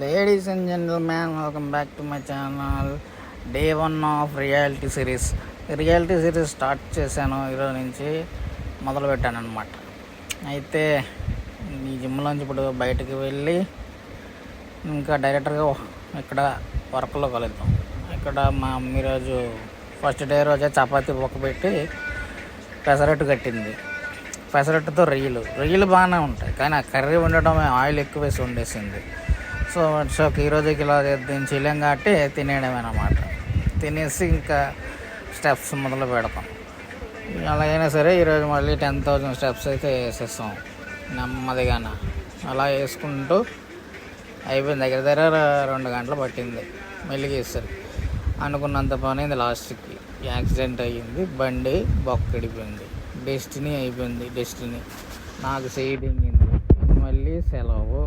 Ladies and gentlemen, welcome back to my channel. Day 1 of reality series start చేశాను. ఈరోజు నుంచి మొదలుపెట్టాను అనమాట. అయితే ఈ జిమ్లోంచి ఇప్పుడు బయటకు వెళ్ళి ఇంకా డైరెక్టర్గా ఇక్కడ వర్క్లో కలుద్దాం. ఇక్కడ మా అమ్మ రోజు ఫస్ట్ డే రోజే చపాతీ పెట్టి పెసరట్టు కట్టింది. పెసరట్టుతో రొయ్యలు బాగానే ఉంటాయి, కానీ ఆ కర్రీ వండటం ఆయిల్ ఎక్కువ వేసి వండేసింది. సో ఈరోజుకి ఇలా దీన్ని చేయలేం కాబట్టి తినేయడమేనమాట. తినేసి ఇంకా స్టెప్స్ మొదలు పెడతాం. అలాగైనా సరే ఈరోజు మళ్ళీ 10,000 స్టెప్స్ అయితే వేసేస్తాం నెమ్మదిగాన. అలా వేసుకుంటూ అయిపోయింది. దగ్గర 2 గంటలు పట్టింది మెల్లిగేసరికి. అనుకున్నంత పని అయింది. లాస్ట్కి యాక్సిడెంట్ అయ్యింది, బండి బొక్కడిపోయింది. డెస్టినీ అయిపోయింది. నాకు సైడింగ్ మళ్ళీ సెలవు.